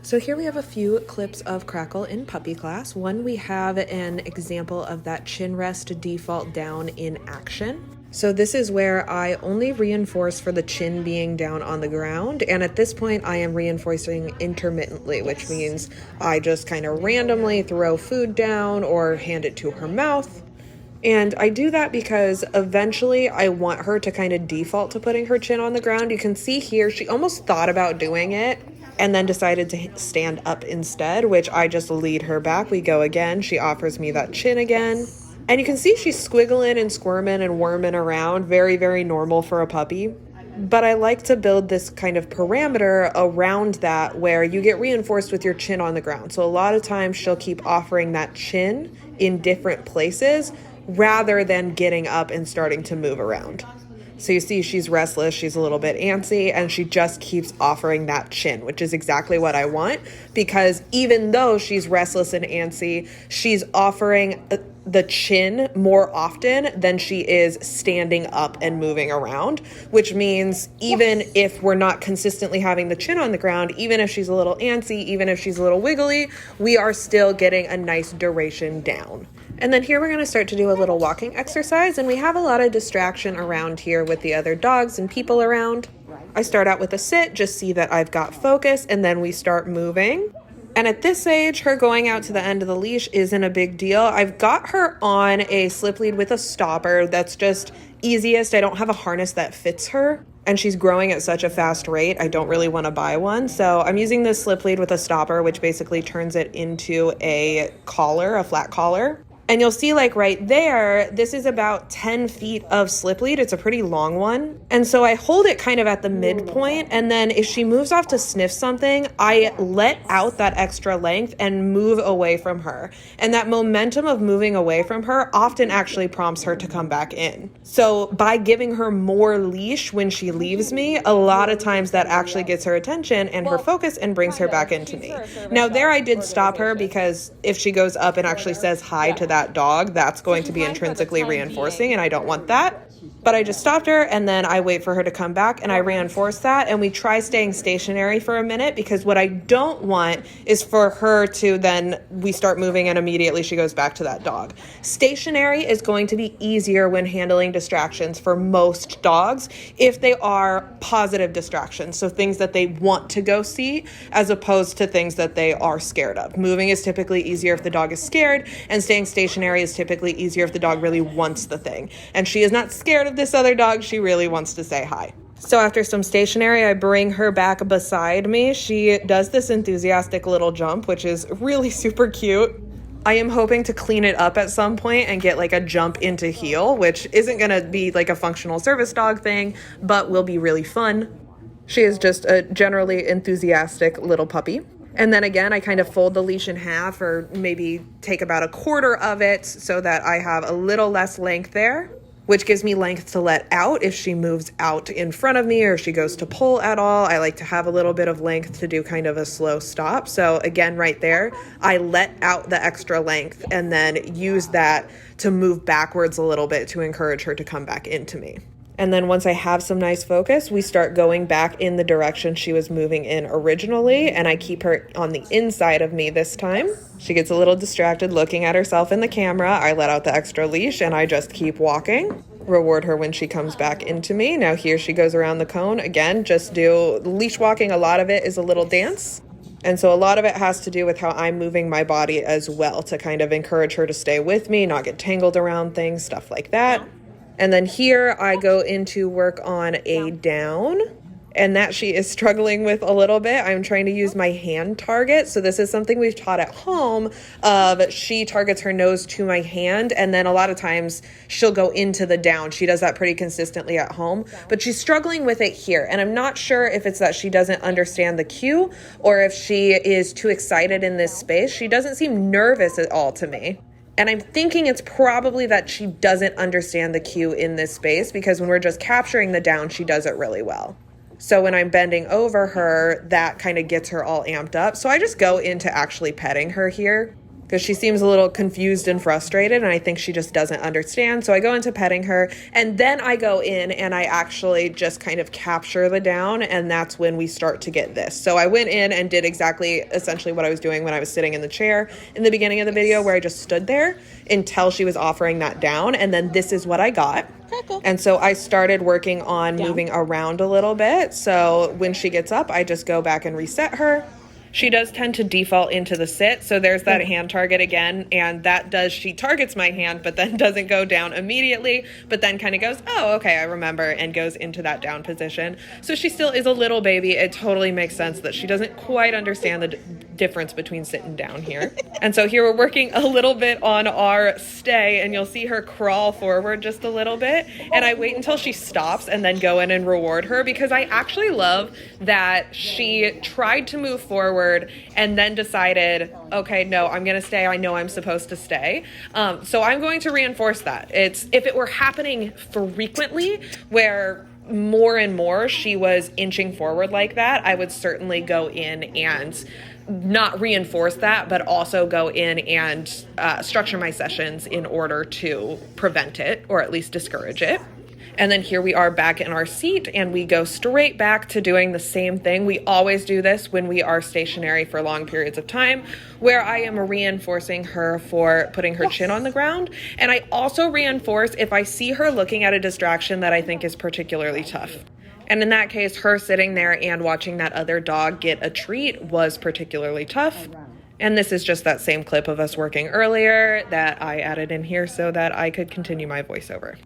So here we have a few clips of Crackle in puppy class. One, we have an example of that chin rest default down in action. So this is where I only reinforce for the chin being down on the ground. And at this point, I am reinforcing intermittently, which means I just kind of randomly throw food down or hand it to her mouth. And I do that because eventually I want her to kind of default to putting her chin on the ground. You can see here, she almost thought about doing it and then decided to stand up instead, which I just lead her back. We go again. She offers me that chin again. And you can see she's squiggling and squirming and worming around. Very, very normal for a puppy. But I like to build this kind of parameter around that where you get reinforced with your chin on the ground. So a lot of times she'll keep offering that chin in different places rather than getting up and starting to move around. So you see she's restless, she's a little bit antsy, and she just keeps offering that chin, which is exactly what I want, because even though she's restless and antsy, she's offering the chin more often than she is standing up and moving around, which means even if we're not consistently having the chin on the ground, even if she's a little antsy, even if she's a little wiggly, we are still getting a nice duration down. And then here we're going to start to do a little walking exercise, and we have a lot of distraction around here with the other dogs and people around. I start out with a sit, just see that I've got focus, and then we start moving. And at this age, her going out to the end of the leash isn't a big deal. I've got her on a slip lead with a stopper that's just easiest. I don't have a harness that fits her, and she's growing at such a fast rate. I don't really want to buy one. So I'm using this slip lead with a stopper, which basically turns it into a collar, a flat collar. And you'll see like right there, this is about 10 feet of slip lead. It's a pretty long one. And so I hold it kind of at the midpoint. And then if she moves off to sniff something, I let out that extra length and move away from her. And that momentum of moving away from her often actually prompts her to come back in. So by giving her more leash when she leaves me, a lot of times that actually gets her attention and her focus and brings her back into me. Now there I did stop her because if she goes up and actually says hi to that dog, that's going to be intrinsically reinforcing, and I don't want that. But I just stopped her, and then I wait for her to come back, and I reinforce that, and we try staying stationary for a minute, because what I don't want is for her to then we start moving and immediately she goes back to that dog. Stationary is going to be easier when handling distractions for most dogs if they are positive distractions, so things that they want to go see as opposed to things that they are scared of. Moving is typically easier if the dog is scared, and staying stationary is typically easier if the dog really wants the thing. And she is not scared of this other dog, she really wants to say hi. So after some stationary, I bring her back beside me. She does this enthusiastic little jump, which is really super cute. I am hoping to clean it up at some point and get like a jump into heel, which isn't going to be like a functional service dog thing, but will be really fun. She is just a generally enthusiastic little puppy. And then again, I kind of fold the leash in half or maybe take about a quarter of it so that I have a little less length there, which gives me length to let out if she moves out in front of me or if she goes to pull at all. I like to have a little bit of length to do kind of a slow stop. So again, right there, I let out the extra length and then use that to move backwards a little bit to encourage her to come back into me. And then once I have some nice focus, we start going back in the direction she was moving in originally, and I keep her on the inside of me this time. She gets a little distracted looking at herself in the camera. I let out the extra leash and I just keep walking. Reward her when she comes back into me. Now here she goes around the cone. Again, just do leash walking. A lot of it is a little dance. And so a lot of it has to do with how I'm moving my body as well to kind of encourage her to stay with me, not get tangled around things, stuff like that. And then here I go into work on a down, and that she is struggling with a little bit. I'm trying to use my hand target. So this is something we've taught at home of she targets her nose to my hand, and then a lot of times she'll go into the down. She does that pretty consistently at home, but she's struggling with it here. And I'm not sure if it's that she doesn't understand the cue or if she is too excited in this space. She doesn't seem nervous at all to me. And I'm thinking it's probably that she doesn't understand the cue in this space, because when we're just capturing the down, she does it really well. So when I'm bending over her, that kind of gets her all amped up. So I just go into actually petting her here. because she seems a little confused and frustrated, and I think she just doesn't understand. So I go into petting her, and then I go in and I actually just kind of capture the down, and that's when we start to get this. So I went in and did exactly essentially what I was doing when I was sitting in the chair in the beginning of the video, where I just stood there until she was offering that down, and then this is what I got. Crackle. And so I started working on moving around a little bit. So when she gets up, I just go back and reset her. She does tend to default into the sit, so there's that hand target again, and she targets my hand, but then doesn't go down immediately, but then kind of goes, oh, okay, I remember, and goes into that down position. So she still is a little baby. It totally makes sense that she doesn't quite understand the difference between sit and down here. And so here we're working a little bit on our stay, and you'll see her crawl forward just a little bit, and I wait until she stops and then go in and reward her, because I actually love that she tried to move forward and then decided, okay, no, I'm going to stay. I know I'm supposed to stay. So I'm going to reinforce that. If it were happening frequently, where more and more she was inching forward like that, I would certainly go in and not reinforce that, but also go in and structure my sessions in order to prevent it, or at least discourage it. And then here we are back in our seat, and we go straight back to doing the same thing. We always do this when we are stationary for long periods of time, where I am reinforcing her for putting her chin on the ground. And I also reinforce if I see her looking at a distraction that I think is particularly tough. And in that case, her sitting there and watching that other dog get a treat was particularly tough. And this is just that same clip of us working earlier that I added in here so that I could continue my voiceover.